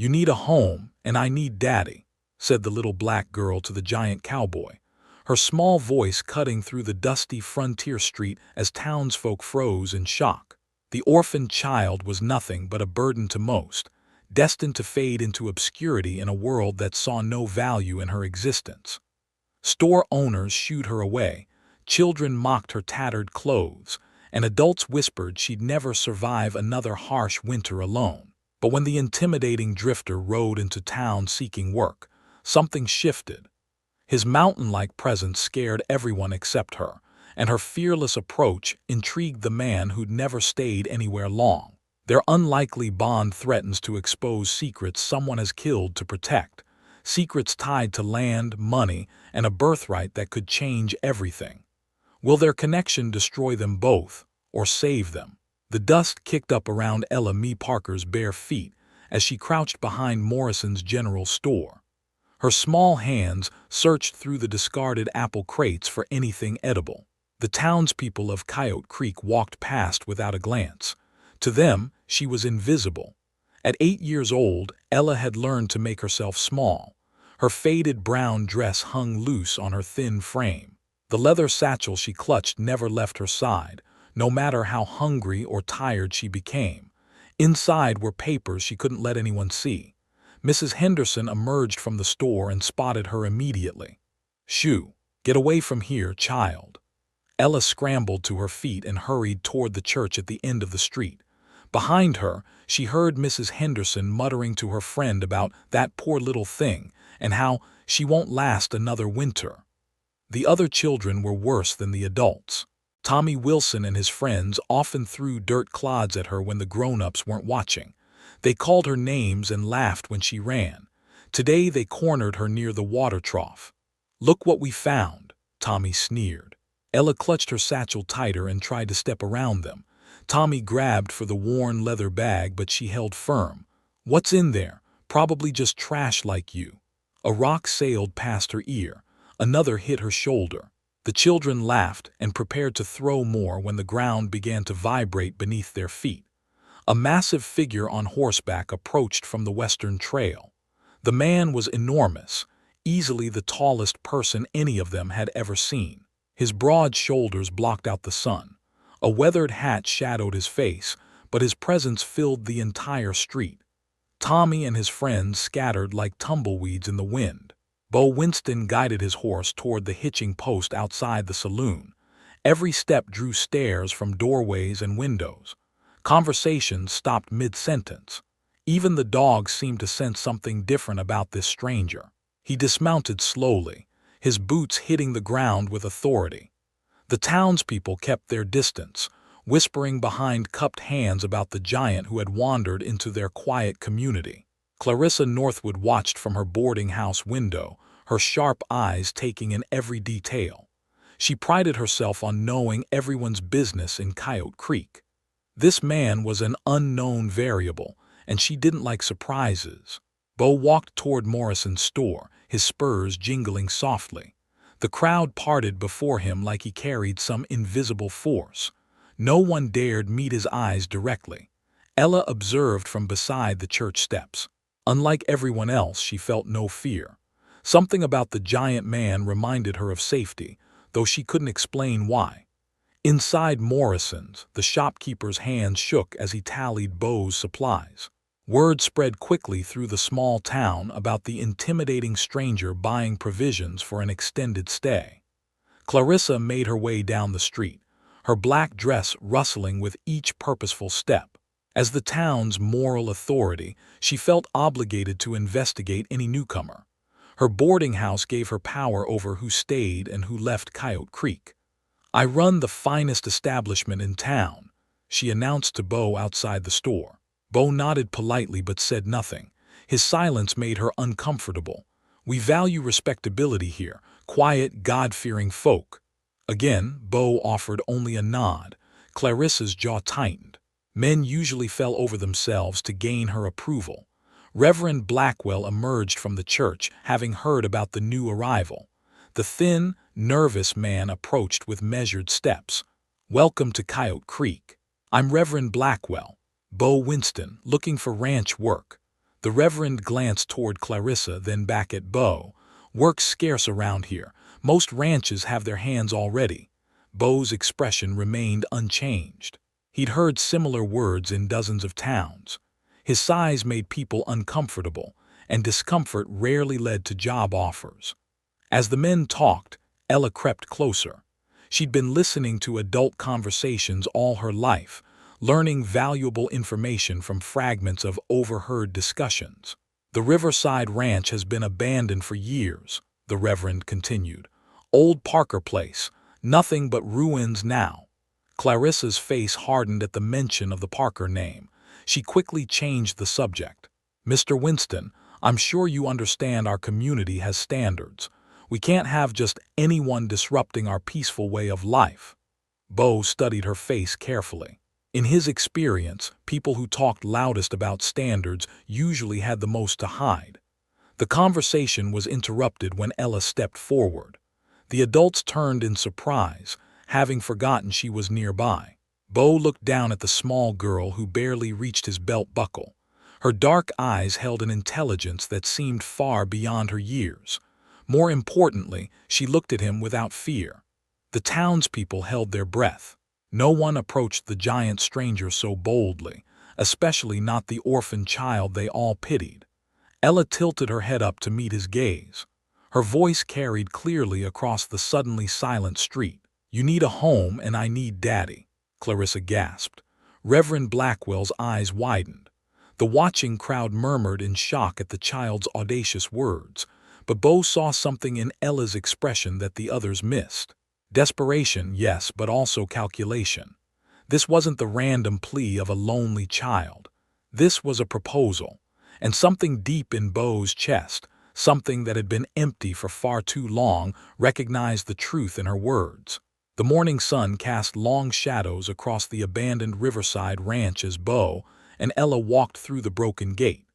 "You need a home, and I need Daddy," said the little black girl to the giant cowboy, her small voice cutting through the dusty frontier street as townsfolk froze in shock. The orphaned child was nothing but a burden to most, destined to fade into obscurity in a world that saw no value in her existence. Store owners shooed her away, children mocked her tattered clothes, and adults whispered she'd never survive another harsh winter alone. But when the intimidating drifter rode into town seeking work, something shifted. His mountain-like presence scared everyone except her, and her fearless approach intrigued the man who'd never stayed anywhere long. Their unlikely bond threatens to expose secrets someone has killed to protect, secrets tied to land, money, and a birthright that could change everything. Will their connection destroy them both, or save them? The dust kicked up around Ella Mee Parker's bare feet as she crouched behind Morrison's general store. Her small hands searched through the discarded apple crates for anything edible. The townspeople of Coyote Creek walked past without a glance. To them, she was invisible. At 8 years old, Ella had learned to make herself small. Her faded brown dress hung loose on her thin frame. The leather satchel she clutched never left her side, no matter how hungry or tired she became. Inside were papers she couldn't let anyone see. Mrs. Henderson emerged from the store and spotted her immediately. "Shoo! Get away from here, child." Ella scrambled to her feet and hurried toward the church at the end of the street. Behind her, she heard Mrs. Henderson muttering to her friend about that poor little thing and how she won't last another winter. The other children were worse than the adults. Tommy Wilson and his friends often threw dirt clods at her when the grown-ups weren't watching. They called her names and laughed when she ran. Today they cornered her near the water trough. "Look what we found," Tommy sneered. Ella clutched her satchel tighter and tried to step around them. Tommy grabbed for the worn leather bag, but she held firm. "What's in there? Probably just trash like you." A rock sailed past her ear. Another hit her shoulder. The children laughed and prepared to throw more when the ground began to vibrate beneath their feet. A massive figure on horseback approached from the western trail. The man was enormous, easily the tallest person any of them had ever seen. His broad shoulders blocked out the sun. A weathered hat shadowed his face, but his presence filled the entire street. Tommy and his friends scattered like tumbleweeds in the wind. Bo Winston guided his horse toward the hitching post outside the saloon. Every step drew stares from doorways and windows. Conversations stopped mid-sentence. Even the dog seemed to sense something different about this stranger. He dismounted slowly, his boots hitting the ground with authority. The townspeople kept their distance, whispering behind cupped hands about the giant who had wandered into their quiet community. Clarissa Northwood watched from her boarding house window, her sharp eyes taking in every detail. She prided herself on knowing everyone's business in Coyote Creek. This man was an unknown variable, and she didn't like surprises. Bo walked toward Morrison's store, his spurs jingling softly. The crowd parted before him like he carried some invisible force. No one dared meet his eyes directly. Ella observed from beside the church steps. Unlike everyone else, she felt no fear. Something about the giant man reminded her of safety, though she couldn't explain why. Inside Morrison's, the shopkeeper's hands shook as he tallied Bo's supplies. Word spread quickly through the small town about the intimidating stranger buying provisions for an extended stay. Clarissa made her way down the street, her black dress rustling with each purposeful step. As the town's moral authority, she felt obligated to investigate any newcomer. Her boarding house gave her power over who stayed and who left Coyote Creek. "I run the finest establishment in town," she announced to Bo outside the store. Bo nodded politely but said nothing. His silence made her uncomfortable. "We value respectability here, quiet, God-fearing folk." Again, Bo offered only a nod. Clarissa's jaw tightened. Men usually fell over themselves to gain her approval. Reverend Blackwell emerged from the church, having heard about the new arrival. The thin, nervous man approached with measured steps. "Welcome to Coyote Creek. I'm Reverend Blackwell, Bo Winston, looking for ranch work." The Reverend glanced toward Clarissa, then back at Bo. "Work's scarce around here. Most ranches have their hands already." Bo's expression remained unchanged. He'd heard similar words in dozens of towns. His size made people uncomfortable, and discomfort rarely led to job offers. As the men talked, Ella crept closer. She'd been listening to adult conversations all her life, learning valuable information from fragments of overheard discussions. "The Riverside Ranch has been abandoned for years," the Reverend continued. "Old Parker Place, nothing but ruins now." Clarissa's face hardened at the mention of the Parker name. She quickly changed the subject. "Mr. Winston, I'm sure you understand our community has standards. We can't have just anyone disrupting our peaceful way of life." Bo studied her face carefully. In his experience, people who talked loudest about standards usually had the most to hide. The conversation was interrupted when Ella stepped forward. The adults turned in surprise, having forgotten she was nearby. Bo looked down at the small girl who barely reached his belt buckle. Her dark eyes held an intelligence that seemed far beyond her years. More importantly, she looked at him without fear. The townspeople held their breath. No one approached the giant stranger so boldly, especially not the orphan child they all pitied. Ella tilted her head up to meet his gaze. Her voice carried clearly across the suddenly silent street. "You need a home and I need Daddy," Clarissa gasped. Reverend Blackwell's eyes widened. The watching crowd murmured in shock at the child's audacious words, but Bo saw something in Ella's expression that the others missed. Desperation, yes, but also calculation. This wasn't the random plea of a lonely child. This was a proposal, and something deep in Bo's chest, something that had been empty for far too long, recognized the truth in her words. The morning sun cast long shadows across the abandoned Riverside Ranch as Bo and Ella walked through the broken gate.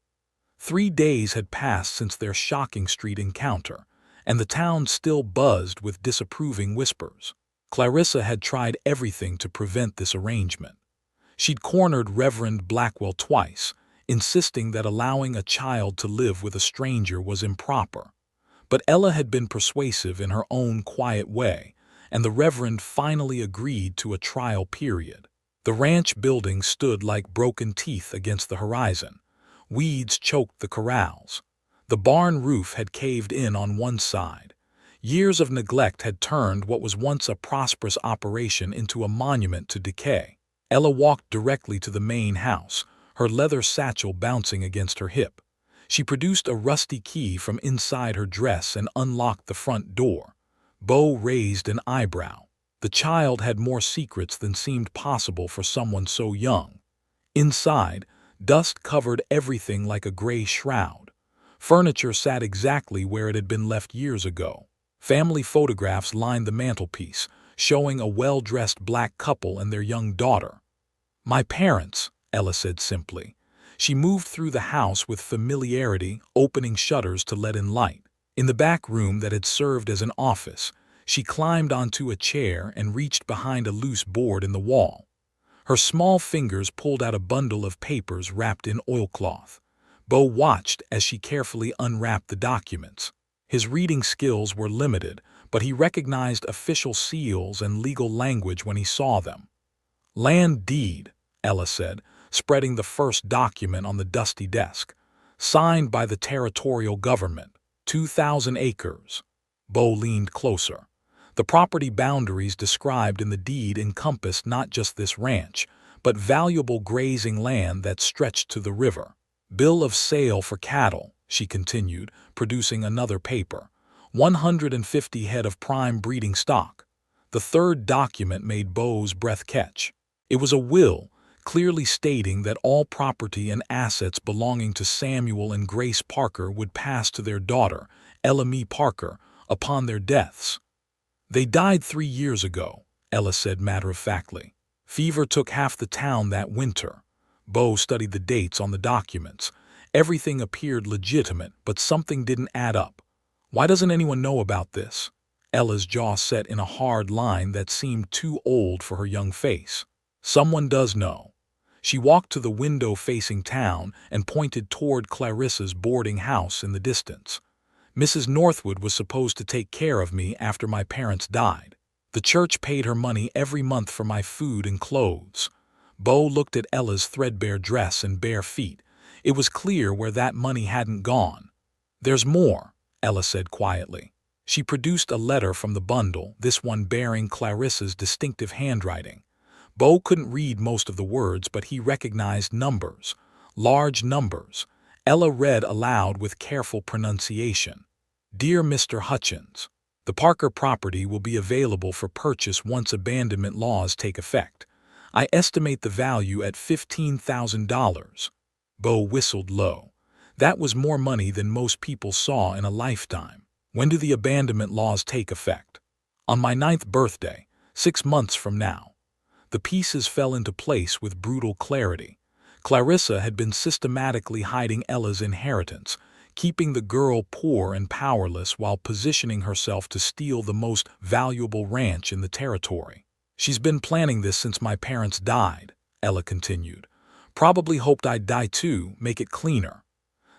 3 days had passed since their shocking street encounter, and the town still buzzed with disapproving whispers. Clarissa had tried everything to prevent this arrangement. She'd cornered Reverend Blackwell twice, insisting that allowing a child to live with a stranger was improper. But Ella had been persuasive in her own quiet way, and the Reverend finally agreed to a trial period. The ranch building stood like broken teeth against the horizon. Weeds choked the corrals. The barn roof had caved in on one side. Years of neglect had turned what was once a prosperous operation into a monument to decay. Ella walked directly to the main house, her leather satchel bouncing against her hip. She produced a rusty key from inside her dress and unlocked the front door. Bo raised an eyebrow. The child had more secrets than seemed possible for someone so young. Inside, dust covered everything like a gray shroud. Furniture sat exactly where it had been left years ago. Family photographs lined the mantelpiece, showing a well-dressed black couple and their young daughter. "My parents," Ella said simply. She moved through the house with familiarity, opening shutters to let in light. In the back room that had served as an office, she climbed onto a chair and reached behind a loose board in the wall. Her small fingers pulled out a bundle of papers wrapped in oilcloth. Bo watched as she carefully unwrapped the documents. His reading skills were limited, but he recognized official seals and legal language when he saw them. "Land deed," Ella said, spreading the first document on the dusty desk. "Signed by the territorial government. 2,000 acres. Bo leaned closer. The property boundaries described in the deed encompassed not just this ranch, but valuable grazing land that stretched to the river. "Bill of sale for cattle," she continued, producing another paper. 150 head of prime breeding stock. The third document made Bo's breath catch. It was a will, clearly stating that all property and assets belonging to Samuel and Grace Parker would pass to their daughter, Ella Mee Parker, upon their deaths. "They died 3 years ago," Ella said matter-of-factly. "Fever took half the town that winter." Bo studied the dates on the documents. Everything appeared legitimate, but something didn't add up. "Why doesn't anyone know about this?" Ella's jaw set in a hard line that seemed too old for her young face. "Someone does know." She walked to the window facing town and pointed toward Clarissa's boarding house in the distance. Mrs. Northwood was supposed to take care of me after my parents died. The church paid her money every month for my food and clothes. Bo looked at Ella's threadbare dress and bare feet. It was clear where that money hadn't gone. "There's more," Ella said quietly. She produced a letter from the bundle, this one bearing Clarissa's distinctive handwriting. Bo couldn't read most of the words, but he recognized numbers. Large numbers. Ella read aloud with careful pronunciation. "Dear Mr. Hutchins, the Parker property will be available for purchase once abandonment laws take effect. I estimate the value at $15,000. Bo whistled low. That was more money than most people saw in a lifetime. "When do the abandonment laws take effect?" "On my 9th birthday, 6 months from now." The pieces fell into place with brutal clarity. Clarissa had been systematically hiding Ella's inheritance, keeping the girl poor and powerless while positioning herself to steal the most valuable ranch in the territory. "She's been planning this since my parents died," Ella continued. "Probably hoped I'd die too, make it cleaner."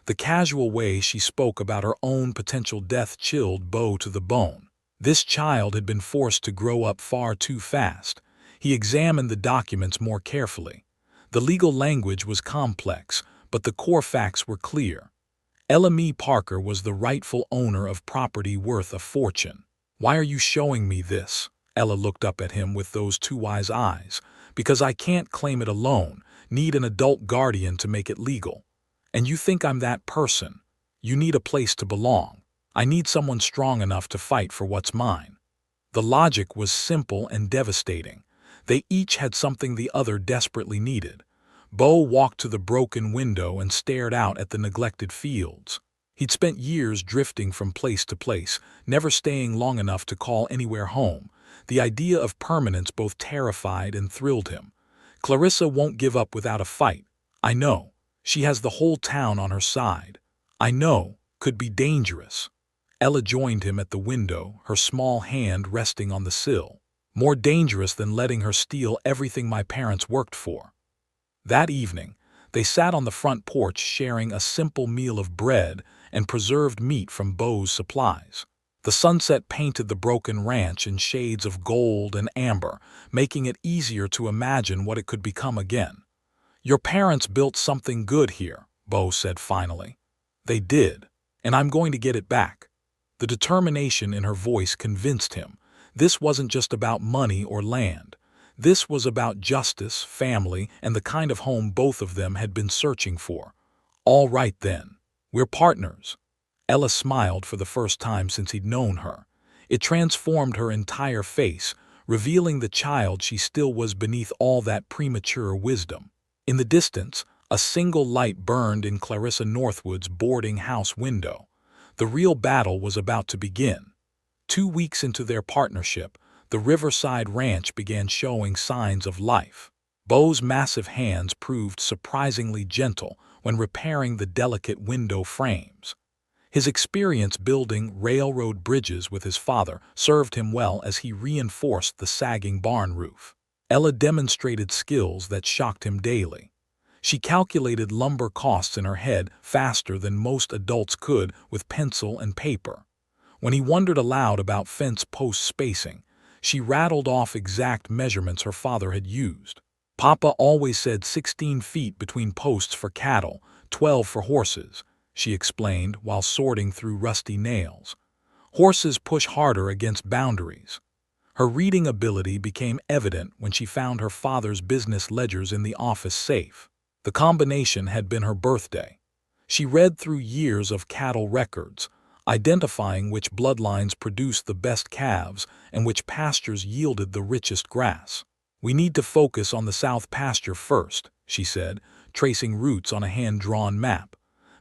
The casual way she spoke about her own potential death chilled Bo to the bone. This child had been forced to grow up far too fast. He examined the documents more carefully. The legal language was complex, but the core facts were clear. Ella Mae Parker was the rightful owner of property worth a fortune. "Why are you showing me this?" Ella looked up at him with those two wise eyes. "Because I can't claim it alone, need an adult guardian to make it legal. And you think I'm that person? You need a place to belong. I need someone strong enough to fight for what's mine." The logic was simple and devastating. They each had something the other desperately needed. Bo walked to the broken window and stared out at the neglected fields. He'd spent years drifting from place to place, never staying long enough to call anywhere home. The idea of permanence both terrified and thrilled him. "Clarissa won't give up without a fight. I know. She has the whole town on her side. I know. Could be dangerous." Ella joined him at the window, her small hand resting on the sill. "More dangerous than letting her steal everything my parents worked for." That evening, they sat on the front porch sharing a simple meal of bread and preserved meat from Bo's supplies. The sunset painted the broken ranch in shades of gold and amber, making it easier to imagine what it could become again. "Your parents built something good here," Bo said finally. "They did, and I'm going to get it back." The determination in her voice convinced him. This wasn't just about money or land. This was about justice, family, and the kind of home both of them had been searching for. "All right then. We're partners." Ella smiled for the first time since he'd known her. It transformed her entire face, revealing the child she still was beneath all that premature wisdom. In the distance, a single light burned in Clarissa Northwood's boarding house window. The real battle was about to begin. 2 weeks into their partnership, the Riverside Ranch began showing signs of life. Bo's massive hands proved surprisingly gentle when repairing the delicate window frames. His experience building railroad bridges with his father served him well as he reinforced the sagging barn roof. Ella demonstrated skills that shocked him daily. She calculated lumber costs in her head faster than most adults could with pencil and paper. When he wondered aloud about fence post spacing, she rattled off exact measurements her father had used. "Papa always said 16 feet between posts for cattle, 12 for horses," she explained while sorting through rusty nails. "Horses push harder against boundaries." Her reading ability became evident when she found her father's business ledgers in the office safe. The combination had been her birthday. She read through years of cattle records, identifying which bloodlines produced the best calves and which pastures yielded the richest grass. "We need to focus on the south pasture first," she said, tracing routes on a hand-drawn map.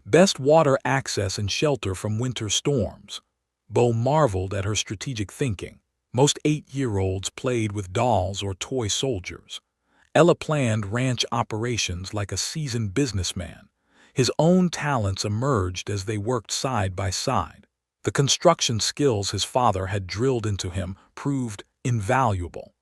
"Best water access and shelter from winter storms." Bo marveled at her strategic thinking. Most 8-year-olds played with dolls or toy soldiers. Ella planned ranch operations like a seasoned businessman. His own talents emerged as they worked side by side. The construction skills his father had drilled into him proved invaluable.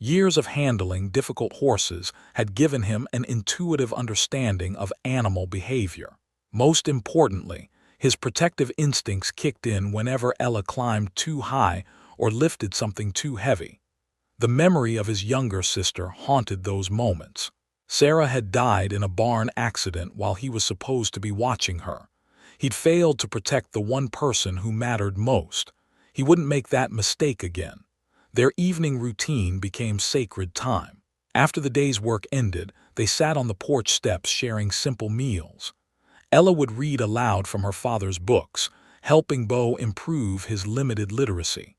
Years of handling difficult horses had given him an intuitive understanding of animal behavior. Most importantly, his protective instincts kicked in whenever Ella climbed too high or lifted something too heavy. The memory of his younger sister haunted those moments. Sarah had died in a barn accident while he was supposed to be watching her. He'd failed to protect the one person who mattered most. He wouldn't make that mistake again. Their evening routine became sacred time. After the day's work ended, they sat on the porch steps sharing simple meals. Ella would read aloud from her father's books, helping Bo improve his limited literacy.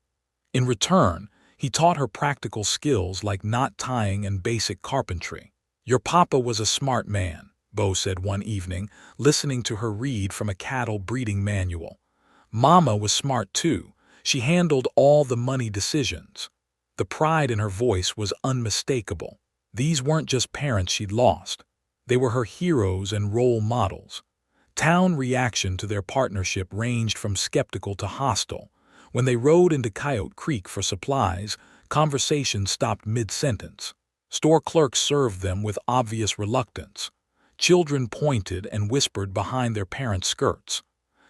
In return, he taught her practical skills like knot tying and basic carpentry. "Your papa was a smart man," Bo said one evening, listening to her read from a cattle breeding manual. "Mama was smart too. She handled all the money decisions." The pride in her voice was unmistakable. These weren't just parents she'd lost. They were her heroes and role models. Town reaction to their partnership ranged from skeptical to hostile. When they rode into Coyote Creek for supplies, conversation stopped mid-sentence. Store clerks served them with obvious reluctance. Children pointed and whispered behind their parents' skirts.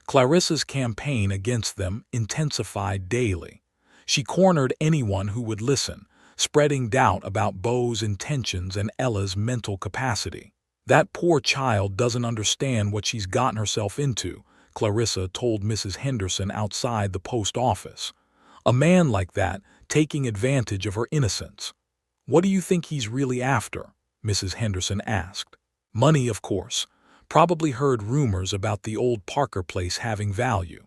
Clarissa's campaign against them intensified daily. She cornered anyone who would listen, spreading doubt about Bo's intentions and Ella's mental capacity. "That poor child doesn't understand what she's gotten herself into," Clarissa told Mrs. Henderson outside the post office. "A man like that, taking advantage of her innocence." "What do you think he's really after?" Mrs. Henderson asked. "Money, of course. Probably heard rumors about the old Parker place having value."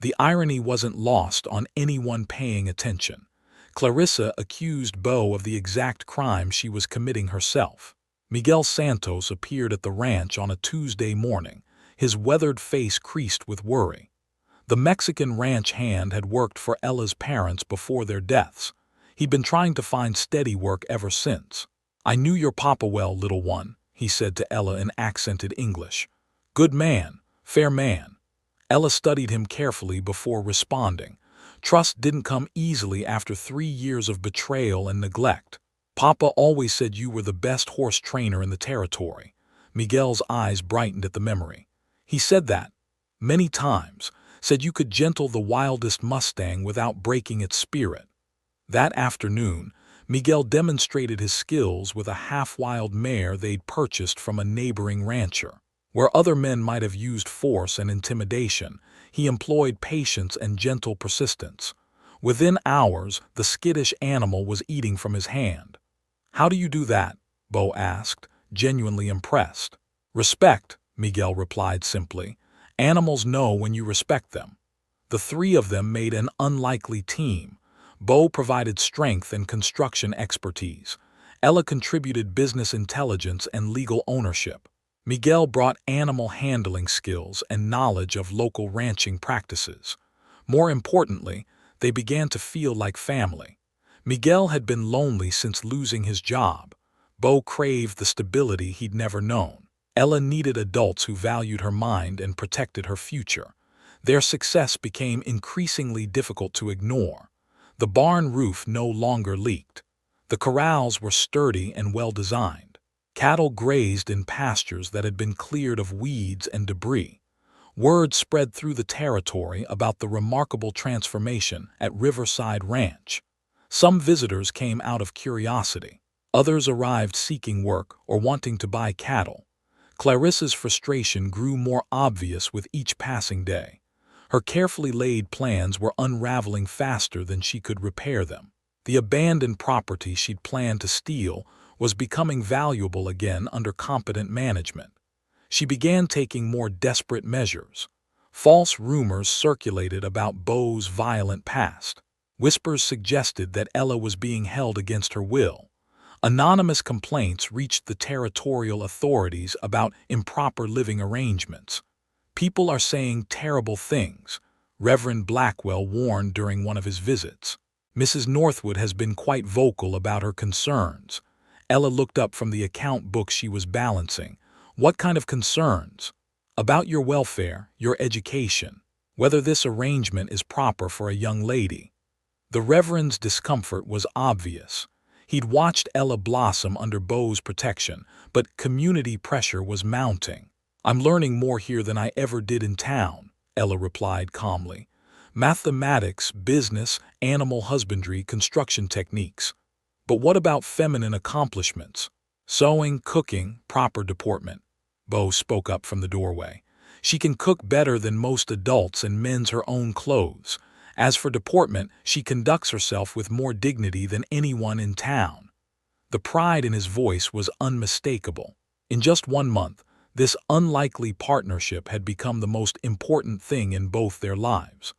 The irony wasn't lost on anyone paying attention. Clarissa accused Bo of the exact crime she was committing herself. Miguel Santos appeared at the ranch on a Tuesday morning, his weathered face creased with worry. The Mexican ranch hand had worked for Ella's parents before their deaths. He'd been trying to find steady work ever since. "I knew your papa well, little one," he said to Ella in accented English. "Good man, fair man." Ella studied him carefully before responding. Trust didn't come easily after 3 years of betrayal and neglect. "Papa always said you were the best horse trainer in the territory." Miguel's eyes brightened at the memory. "He said that many times, said you could gentle the wildest Mustang without breaking its spirit." That afternoon, Miguel demonstrated his skills with a half-wild mare they'd purchased from a neighboring rancher. Where other men might have used force and intimidation, he employed patience and gentle persistence. Within hours, the skittish animal was eating from his hand. "How do you do that?" Bo asked, genuinely impressed. "Respect," Miguel replied simply. "Animals know when you respect them." The three of them made an unlikely team. Bo provided strength and construction expertise. Ella contributed business intelligence and legal ownership. Miguel brought animal handling skills and knowledge of local ranching practices. More importantly, they began to feel like family. Miguel had been lonely since losing his job. Bo craved the stability he'd never known. Ella needed adults who valued her mind and protected her future. Their success became increasingly difficult to ignore. The barn roof no longer leaked. The corrals were sturdy and well-designed. Cattle grazed in pastures that had been cleared of weeds and debris. Word spread through the territory about the remarkable transformation at Riverside Ranch. Some visitors came out of curiosity. Others arrived seeking work or wanting to buy cattle. Clarissa's frustration grew more obvious with each passing day. Her carefully laid plans were unraveling faster than she could repair them. The abandoned property she'd planned to steal was becoming valuable again under competent management. She began taking more desperate measures. False rumors circulated about Bo's violent past. Whispers suggested that Ella was being held against her will. Anonymous complaints reached the territorial authorities about improper living arrangements. "People are saying terrible things," Reverend Blackwell warned during one of his visits. "Mrs. Northwood has been quite vocal about her concerns." Ella looked up from the account book she was balancing. "What kind of concerns?" "About your welfare, your education, whether this arrangement is proper for a young lady." The Reverend's discomfort was obvious. He'd watched Ella blossom under Beau's protection, but community pressure was mounting. "I'm learning more here than I ever did in town," Ella replied calmly. "Mathematics, business, animal husbandry, construction techniques. But what about feminine accomplishments? Sewing, cooking, proper deportment." Beau spoke up from the doorway. "She can cook better than most adults and mends her own clothes. As for deportment, she conducts herself with more dignity than anyone in town." The pride in his voice was unmistakable. In just 1 month, this unlikely partnership had become the most important thing in both their lives.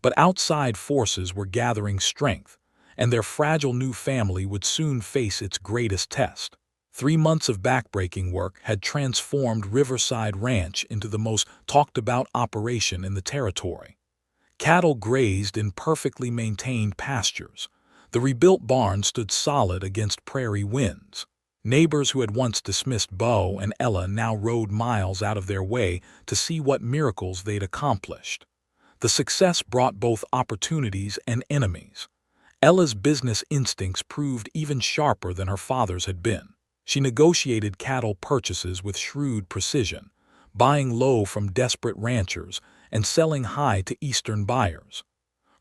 But outside forces were gathering strength, and their fragile new family would soon face its greatest test. 3 months of backbreaking work had transformed Riverside Ranch into the most talked-about operation in the territory. Cattle grazed in perfectly maintained pastures. The rebuilt barn stood solid against prairie winds. Neighbors who had once dismissed Beau and Ella now rode miles out of their way to see what miracles they'd accomplished. The success brought both opportunities and enemies. Ella's business instincts proved even sharper than her father's had been. She negotiated cattle purchases with shrewd precision, buying low from desperate ranchers and selling high to Eastern buyers.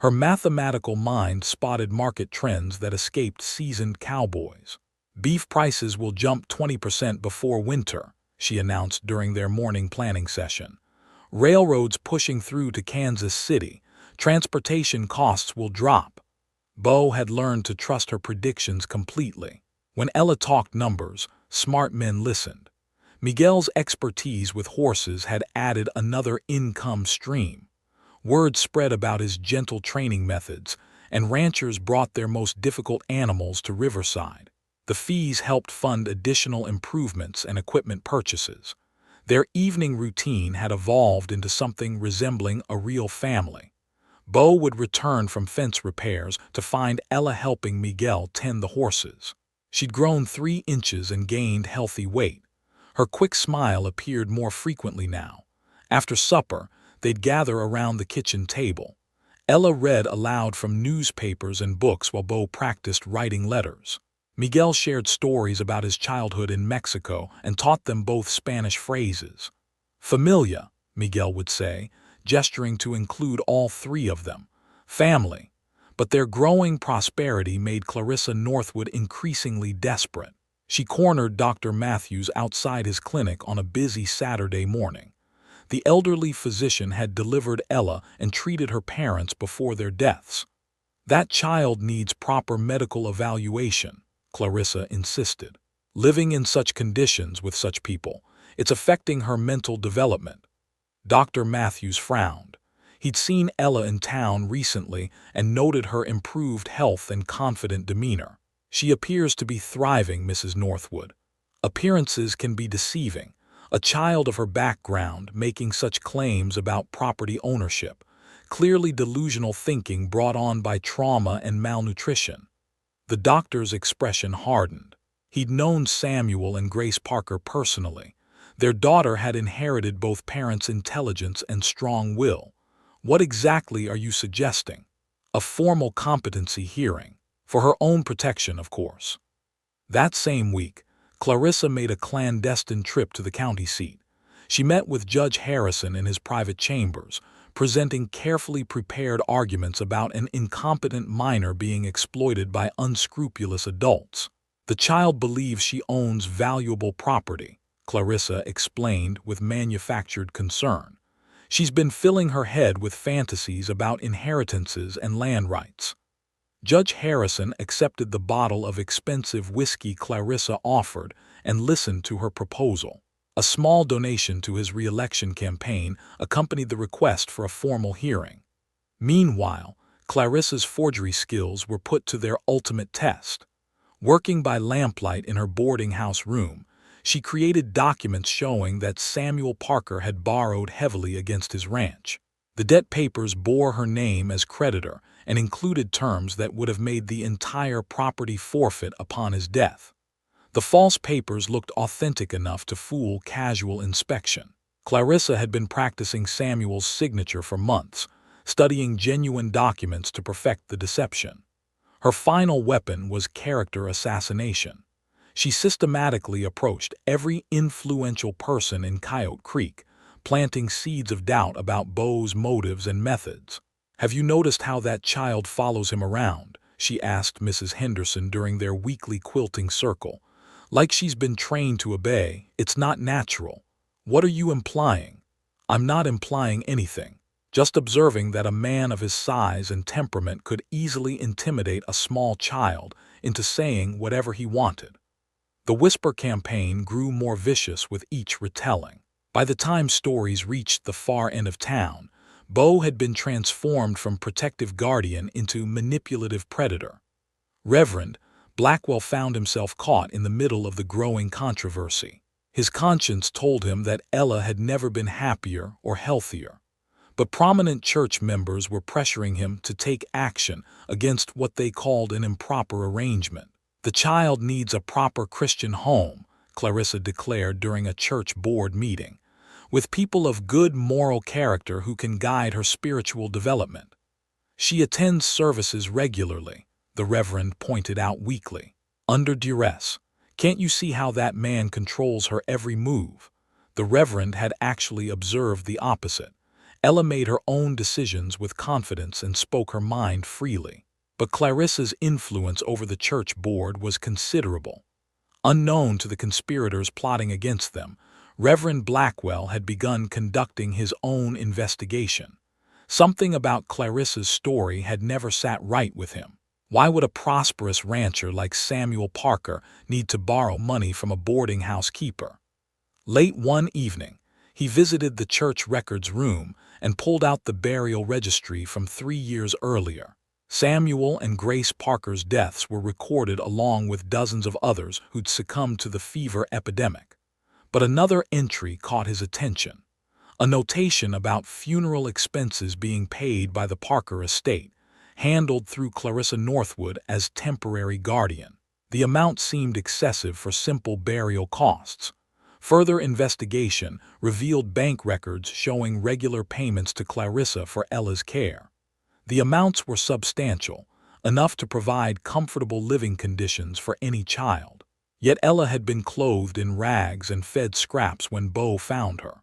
Her mathematical mind spotted market trends that escaped seasoned cowboys. "Beef prices will jump 20% before winter," she announced during their morning planning session. "Railroads pushing through to Kansas City. Transportation costs will drop." Beau had learned to trust her predictions completely. When Ella talked numbers, smart men listened. Miguel's expertise with horses had added another income stream. Word spread about his gentle training methods, and ranchers brought their most difficult animals to Riverside. The fees helped fund additional improvements and equipment purchases. Their evening routine had evolved into something resembling a real family. Beau would return from fence repairs to find Ella helping Miguel tend the horses. She'd grown 3 inches and gained healthy weight. Her quick smile appeared more frequently now. After supper, they'd gather around the kitchen table. Ella read aloud from newspapers and books while Beau practiced writing letters. Miguel shared stories about his childhood in Mexico and taught them both Spanish phrases. "Familia," Miguel would say, gesturing to include all 3 of them. Family. But their growing prosperity made Clarissa Northwood increasingly desperate. She cornered Dr. Matthews outside his clinic on a busy Saturday morning. The elderly physician had delivered Ella and treated her parents before their deaths. "That child needs proper medical evaluation," Clarissa insisted. "Living in such conditions with such people, it's affecting her mental development." Dr. Matthews frowned. He'd seen Ella in town recently and noted her improved health and confident demeanor. "She appears to be thriving, Mrs. Northwood." Appearances can be deceiving. A child of her background making such claims about property ownership, clearly delusional thinking brought on by trauma and malnutrition. The doctor's expression hardened. He'd known Samuel and Grace Parker personally. Their daughter had inherited both parents' intelligence and strong will. "What exactly are you suggesting?" "A formal competency hearing. For her own protection, of course." That same week, Clarissa made a clandestine trip to the county seat. She met with Judge Harrison in his private chambers, presenting carefully prepared arguments about an incompetent minor being exploited by unscrupulous adults. "The child believes she owns valuable property," Clarissa explained with manufactured concern. "She's been filling her head with fantasies about inheritances and land rights." Judge Harrison accepted the bottle of expensive whiskey Clarissa offered and listened to her proposal. A small donation to his re-election campaign accompanied the request for a formal hearing. Meanwhile, Clarissa's forgery skills were put to their ultimate test. Working by lamplight in her boarding house room, she created documents showing that Samuel Parker had borrowed heavily against his ranch. The debt papers bore her name as creditor and included terms that would have made the entire property forfeit upon his death. The false papers looked authentic enough to fool casual inspection. Clarissa had been practicing Samuel's signature for months, studying genuine documents to perfect the deception. Her final weapon was character assassination. She systematically approached every influential person in Coyote Creek, planting seeds of doubt about Bo's motives and methods. "Have you noticed how that child follows him around?" she asked Mrs. Henderson during their weekly quilting circle. "Like she's been trained to obey. It's not natural." "What are you implying?" "I'm not implying anything. Just observing that a man of his size and temperament could easily intimidate a small child into saying whatever he wanted." The whisper campaign grew more vicious with each retelling. By the time stories reached the far end of town, Bo had been transformed from protective guardian into manipulative predator. Reverend Blackwell found himself caught in the middle of the growing controversy. His conscience told him that Ella had never been happier or healthier. But prominent church members were pressuring him to take action against what they called an improper arrangement. "The child needs a proper Christian home," Clarissa declared during a church board meeting, "with people of good moral character who can guide her spiritual development." "She attends services regularly," the Reverend pointed out weakly, "under duress. Can't you see how that man controls her every move?" The Reverend had actually observed the opposite. Ella made her own decisions with confidence and spoke her mind freely. But Clarissa's influence over the church board was considerable. Unknown to the conspirators plotting against them, Reverend Blackwell had begun conducting his own investigation. Something about Clarissa's story had never sat right with him. Why would a prosperous rancher like Samuel Parker need to borrow money from a boarding house keeper? Late one evening, he visited the church records room and pulled out the burial registry from 3 years earlier. Samuel and Grace Parker's deaths were recorded along with dozens of others who'd succumbed to the fever epidemic. But another entry caught his attention. A notation about funeral expenses being paid by the Parker estate, handled through Clarissa Northwood as temporary guardian. The amount seemed excessive for simple burial costs. Further investigation revealed bank records showing regular payments to Clarissa for Ella's care. The amounts were substantial, enough to provide comfortable living conditions for any child. Yet Ella had been clothed in rags and fed scraps when Bo found her.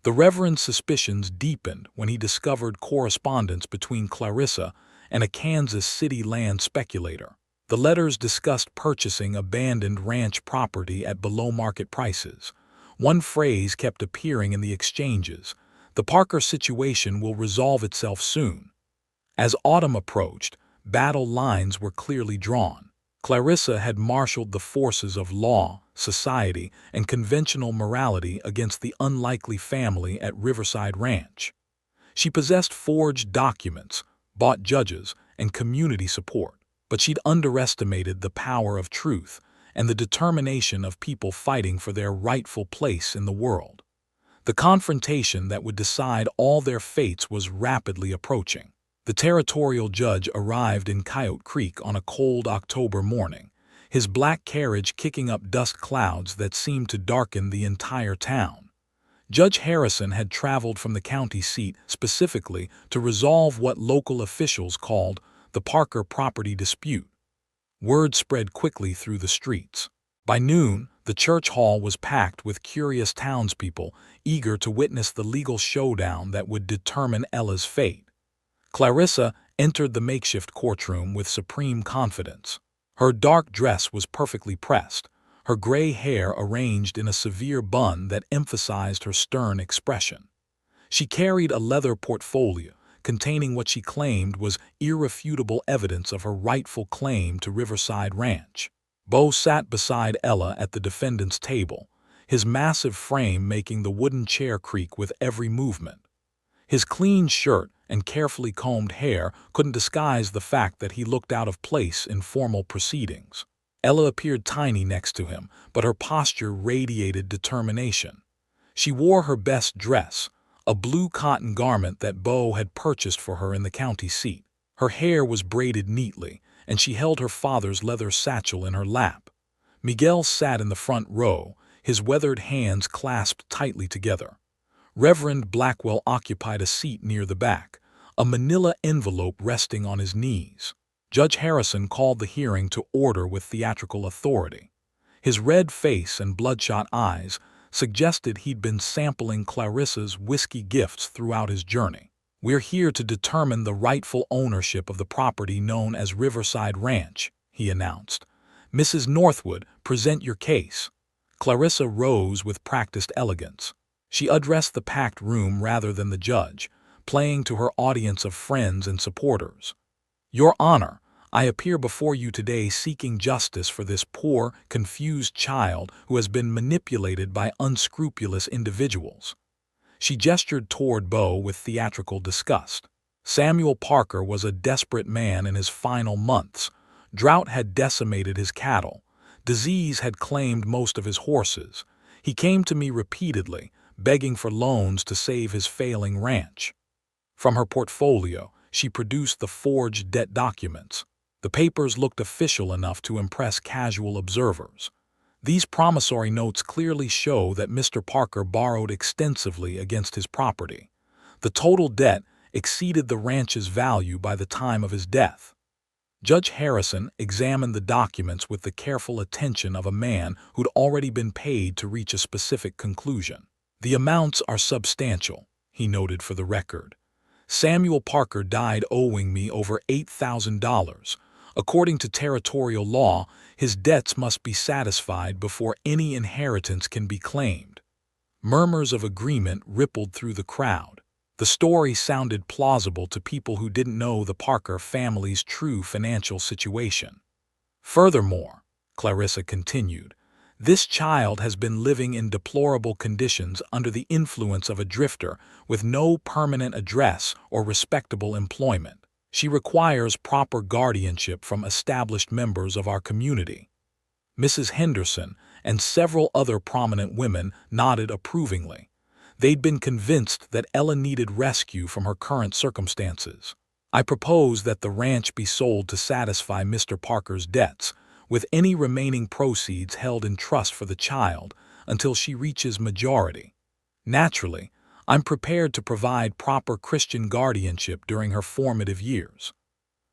The Reverend's suspicions deepened when he discovered correspondence between Clarissa and a Kansas City land speculator. The letters discussed purchasing abandoned ranch property at below-market prices. One phrase kept appearing in the exchanges: "The Parker situation will resolve itself soon." As autumn approached, battle lines were clearly drawn. Clarissa had marshaled the forces of law, society, and conventional morality against the unlikely family at Riverside Ranch. She possessed forged documents, bought judges, and community support, but she'd underestimated the power of truth and the determination of people fighting for their rightful place in the world. The confrontation that would decide all their fates was rapidly approaching. The territorial judge arrived in Coyote Creek on a cold October morning, his black carriage kicking up dust clouds that seemed to darken the entire town. Judge Harrison had traveled from the county seat specifically to resolve what local officials called the Parker property dispute. Word spread quickly through the streets. By noon, the church hall was packed with curious townspeople eager to witness the legal showdown that would determine Ella's fate. Clarissa entered the makeshift courtroom with supreme confidence. Her dark dress was perfectly pressed, her gray hair arranged in a severe bun that emphasized her stern expression. She carried a leather portfolio containing what she claimed was irrefutable evidence of her rightful claim to Riverside Ranch. Bo sat beside Ella at the defendant's table, his massive frame making the wooden chair creak with every movement. His clean shirt and carefully combed hair couldn't disguise the fact that he looked out of place in formal proceedings. Ella appeared tiny next to him, but her posture radiated determination. She wore her best dress, a blue cotton garment that Bo had purchased for her in the county seat. Her hair was braided neatly, and she held her father's leather satchel in her lap. Miguel sat in the front row, his weathered hands clasped tightly together. Reverend Blackwell occupied a seat near the back, a manila envelope resting on his knees. Judge Harrison called the hearing to order with theatrical authority. His red face and bloodshot eyes suggested he'd been sampling Clarissa's whiskey gifts throughout his journey. "We're here to determine the rightful ownership of the property known as Riverside Ranch," he announced. "Mrs. Northwood, present your case." Clarissa rose with practiced elegance. She addressed the packed room rather than the judge, playing to her audience of friends and supporters. "Your Honor, I appear before you today seeking justice for this poor, confused child who has been manipulated by unscrupulous individuals." She gestured toward Bo with theatrical disgust. Samuel Parker was a desperate man in his final months. Drought had decimated his cattle. Disease had claimed most of his horses. He came to me repeatedly, begging for loans to save his failing ranch. From her portfolio, she produced the forged debt documents. The papers looked official enough to impress casual observers. These promissory notes clearly show that Mr. Parker borrowed extensively against his property. The total debt exceeded the ranch's value by the time of his death. Judge Harrison examined the documents with the careful attention of a man who'd already been paid to reach a specific conclusion. "The amounts are substantial," he noted for the record. "Samuel Parker died owing me over $8,000. According to territorial law, his debts must be satisfied before any inheritance can be claimed." Murmurs of agreement rippled through the crowd. The story sounded plausible to people who didn't know the Parker family's true financial situation. "Furthermore," Clarissa continued, "this child has been living in deplorable conditions under the influence of a drifter with no permanent address or respectable employment. She requires proper guardianship from established members of our community." Mrs. Henderson and several other prominent women nodded approvingly. They'd been convinced that Ella needed rescue from her current circumstances. "I propose that the ranch be sold to satisfy Mr. Parker's debts, with any remaining proceeds held in trust for the child until she reaches majority. Naturally, I'm prepared to provide proper Christian guardianship during her formative years."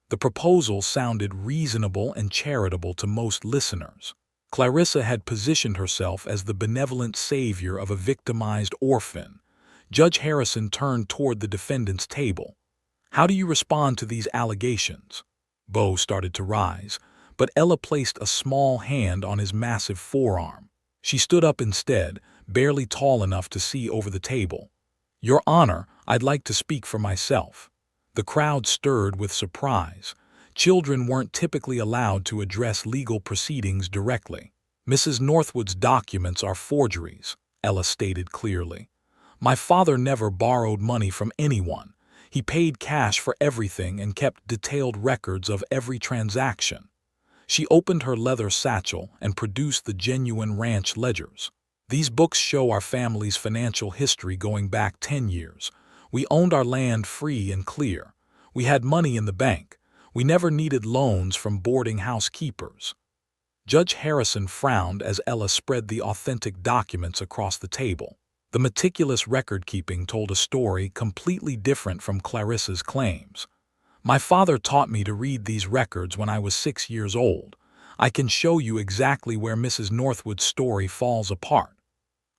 The proposal sounded reasonable and charitable to most listeners. Clarissa had positioned herself as the benevolent savior of a victimized orphan. Judge Harrison turned toward the defendant's table. "How do you respond to these allegations?" Bo started to rise, but Ella placed a small hand on his massive forearm. She stood up instead, barely tall enough to see over the table. "Your Honor, I'd like to speak for myself." The crowd stirred with surprise. Children weren't typically allowed to address legal proceedings directly. "Mrs. Northwood's documents are forgeries," Ella stated clearly. "My father never borrowed money from anyone. He paid cash for everything and kept detailed records of every transaction." She opened her leather satchel and produced the genuine ranch ledgers. "These books show our family's financial history going back 10 years. We owned our land free and clear. We had money in the bank. We never needed loans from boarding house keepers." Judge Harrison frowned as Ella spread the authentic documents across the table. The meticulous record-keeping told a story completely different from Clarissa's claims. "My father taught me to read these records when I was 6 years old. I can show you exactly where Mrs. Northwood's story falls apart."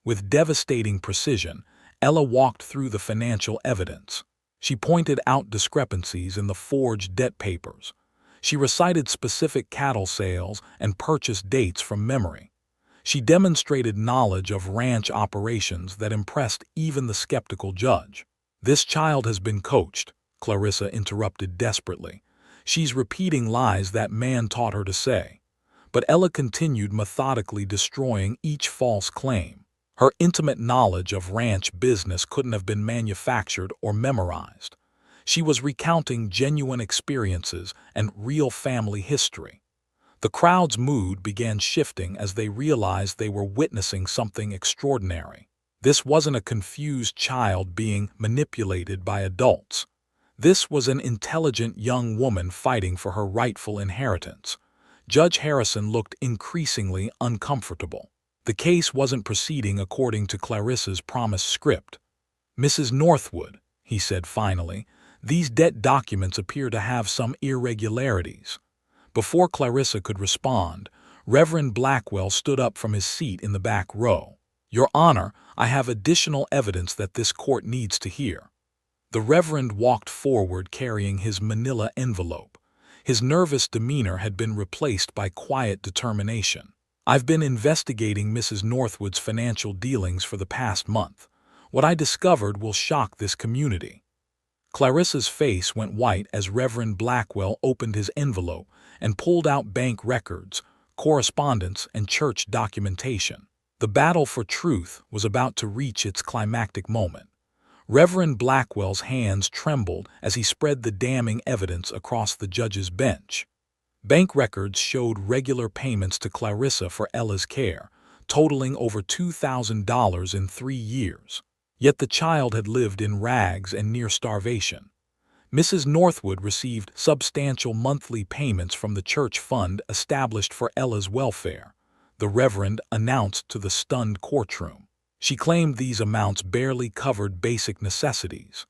With devastating precision, Ella walked through the financial evidence. She pointed out discrepancies in the forged debt papers. She recited specific cattle sales and purchase dates from memory. She demonstrated knowledge of ranch operations that impressed even the skeptical judge. "This child has been coached," Clarissa interrupted desperately. "She's repeating lies that man taught her to say." But Ella continued methodically destroying each false claim. Her intimate knowledge of ranch business couldn't have been manufactured or memorized. She was recounting genuine experiences and real family history. The crowd's mood began shifting as they realized they were witnessing something extraordinary. This wasn't a confused child being manipulated by adults. This was an intelligent young woman fighting for her rightful inheritance. Judge Harrison looked increasingly uncomfortable. The case wasn't proceeding according to Clarissa's promised script. "Mrs. Northwood," he said finally, These debt documents appear to have some irregularities. Before Clarissa could respond, Reverend Blackwell stood up from his seat in the back row. "Your Honor, I have additional evidence that this court needs to hear." The Reverend walked forward carrying his manila envelope. His nervous demeanor had been replaced by quiet determination. "I've been investigating Mrs. Northwood's financial dealings for the past month. What I discovered will shock this community." Clarissa's face went white as Reverend Blackwell opened his envelope and pulled out bank records, correspondence, and church documentation. The battle for truth was about to reach its climactic moment. Reverend Blackwell's hands trembled as he spread the damning evidence across the judge's bench. Bank records showed regular payments to Clarissa for Ella's care, totaling over $2,000 in 3 years. Yet the child had lived in rags and near starvation. Mrs. Northwood received substantial monthly payments from the church fund established for Ella's welfare, the Reverend announced to the stunned courtroom. She claimed these amounts barely covered basic necessities.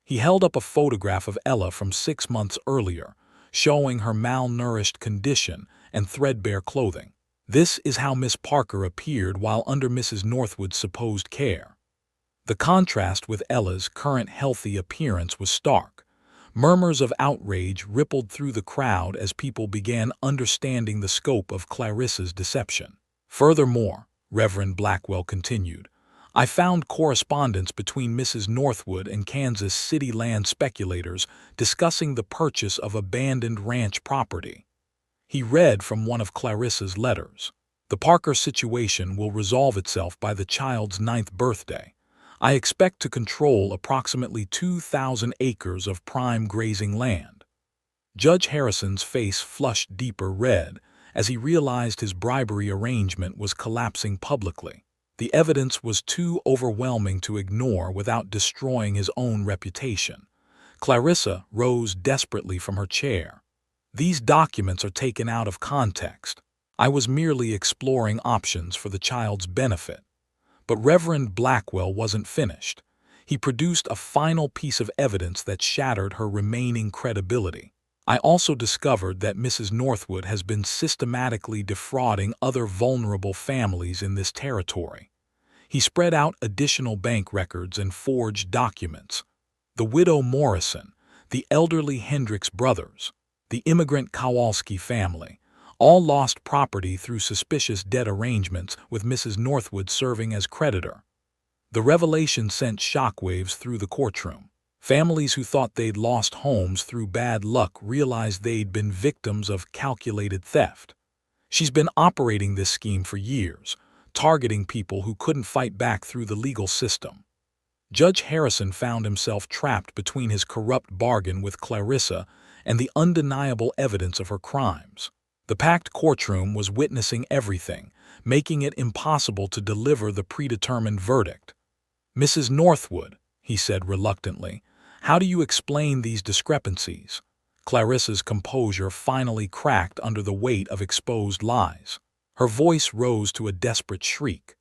He held up a photograph of Ella from 6 months earlier, showing her malnourished condition and threadbare clothing. "This is how Miss Parker appeared while under Mrs. Northwood's supposed care." The contrast with Ella's current healthy appearance was stark. Murmurs of outrage rippled through the crowd as people began understanding the scope of Clarissa's deception. "Furthermore," Reverend Blackwell continued, "I found correspondence between Mrs. Northwood and Kansas City land speculators discussing the purchase of abandoned ranch property." He read from one of Clarissa's letters. "The Parker situation will resolve itself by the child's 9th birthday. I expect to control approximately 2,000 acres of prime grazing land." Judge Harrison's face flushed deeper red as he realized his bribery arrangement was collapsing publicly. The evidence was too overwhelming to ignore without destroying his own reputation. Clarissa rose desperately from her chair. "These documents are taken out of context. I was merely exploring options for the child's benefit." But Reverend Blackwell wasn't finished. He produced a final piece of evidence that shattered her remaining credibility. "I also discovered that Mrs. Northwood has been systematically defrauding other vulnerable families in this territory." He spread out additional bank records and forged documents. The widow Morrison, the elderly Hendricks brothers, the immigrant Kowalski family, all lost property through suspicious debt arrangements with Mrs. Northwood serving as creditor. The revelation sent shockwaves through the courtroom. Families who thought they'd lost homes through bad luck realized they'd been victims of calculated theft. "She's been operating this scheme for years, targeting people who couldn't fight back through the legal system." Judge Harrison found himself trapped between his corrupt bargain with Clarissa and the undeniable evidence of her crimes. The packed courtroom was witnessing everything, making it impossible to deliver the predetermined verdict. "Mrs. Northwood," he said reluctantly, "how do you explain these discrepancies?" Clarissa's composure finally cracked under the weight of exposed lies. Her voice rose to a desperate shriek.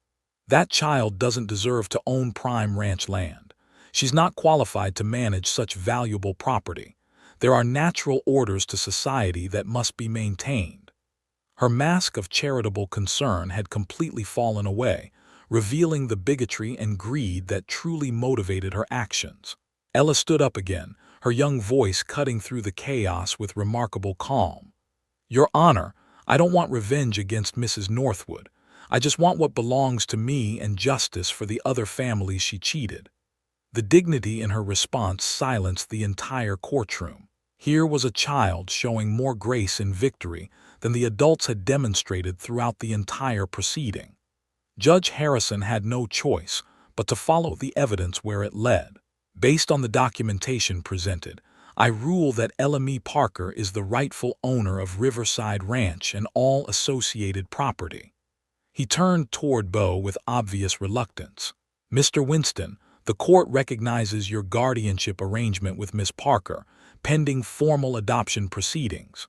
"That child doesn't deserve to own prime ranch land. She's not qualified to manage such valuable property. There are natural orders to society that must be maintained." Her mask of charitable concern had completely fallen away, revealing the bigotry and greed that truly motivated her actions. Ella stood up again, her young voice cutting through the chaos with remarkable calm. "Your Honor, I don't want revenge against Mrs. Northwood. I just want what belongs to me and justice for the other families she cheated." The dignity in her response silenced the entire courtroom. Here was a child showing more grace in victory than the adults had demonstrated throughout the entire proceeding. Judge Harrison had no choice but to follow the evidence where it led. "Based on the documentation presented, I rule that Ella Parker is the rightful owner of Riverside Ranch and all associated property." He turned toward Bo with obvious reluctance. "Mr. Winston, the court recognizes your guardianship arrangement with Miss Parker, pending formal adoption proceedings."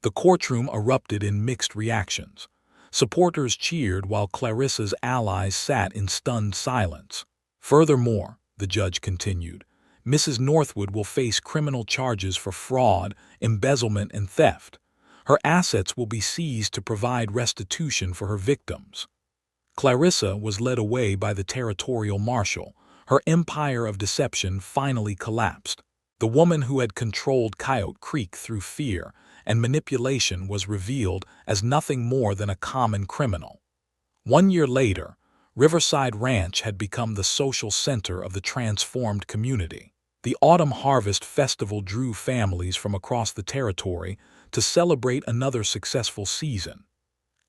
The courtroom erupted in mixed reactions. Supporters cheered while Clarissa's allies sat in stunned silence. "Furthermore," the judge continued, Mrs. Northwood will face criminal charges for fraud, embezzlement, and theft. Her assets will be seized to provide restitution for her victims. Clarissa was led away by the territorial marshal. Her empire of deception finally collapsed. The woman who had controlled Coyote Creek through fear and manipulation was revealed as nothing more than a common criminal. 1 year later, Riverside Ranch had become the social center of the transformed community. The Autumn Harvest Festival drew families from across the territory to celebrate another successful season.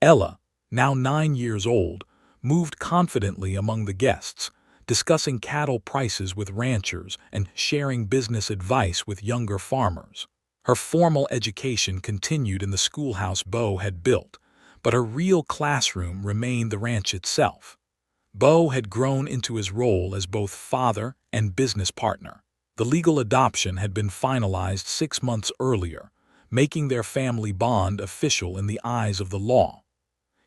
Ella, now 9 years old, moved confidently among the guests, discussing cattle prices with ranchers and sharing business advice with younger farmers. Her formal education continued in the schoolhouse Bo had built, but her real classroom remained the ranch itself. Bo had grown into his role as both father and business partner. The legal adoption had been finalized 6 months earlier, making their family bond official in the eyes of the law.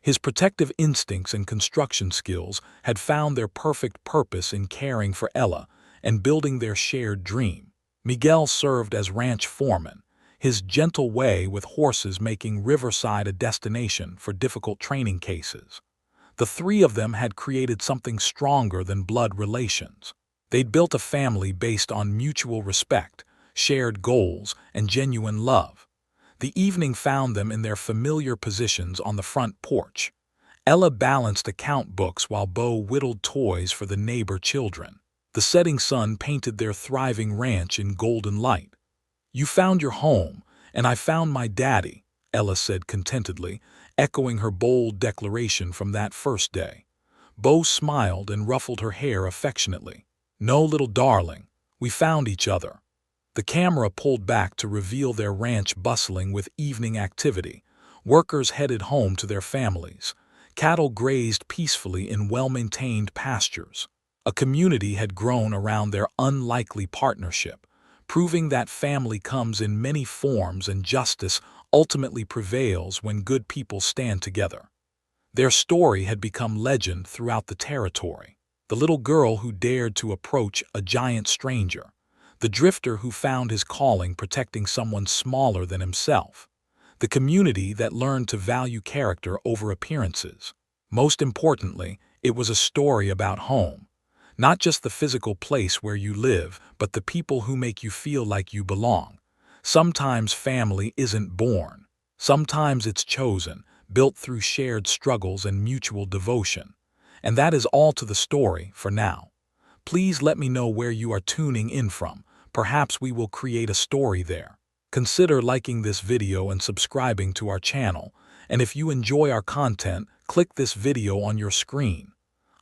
His protective instincts and construction skills had found their perfect purpose in caring for Ella and building their shared dream. Miguel served as ranch foreman, his gentle way with horses making Riverside a destination for difficult training cases. The three of them had created something stronger than blood relations. They'd built a family based on mutual respect, shared goals, and genuine love. The evening found them in their familiar positions on the front porch. Ella balanced account books while Bo whittled toys for the neighbor children. The setting sun painted their thriving ranch in golden light. "You found your home, and I found my daddy," Ella said contentedly, echoing her bold declaration from that first day. Bo smiled and ruffled her hair affectionately. "No, little darling, we found each other." The camera pulled back to reveal their ranch bustling with evening activity. Workers headed home to their families. Cattle grazed peacefully in well-maintained pastures. A community had grown around their unlikely partnership, proving that family comes in many forms and justice ultimately prevails when good people stand together. Their story had become legend throughout the territory. The little girl who dared to approach a giant stranger. The drifter who found his calling protecting someone smaller than himself. The community that learned to value character over appearances. Most importantly, it was a story about home. Not just the physical place where you live, but the people who make you feel like you belong. Sometimes family isn't born. Sometimes it's chosen, built through shared struggles and mutual devotion. And that is all to the story for now. Please let me know where you are tuning in from. Perhaps we will create a story there. Consider liking this video and subscribing to our channel. And if you enjoy our content, click this video on your screen.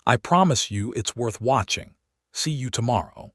I promise you it's worth watching. See you tomorrow.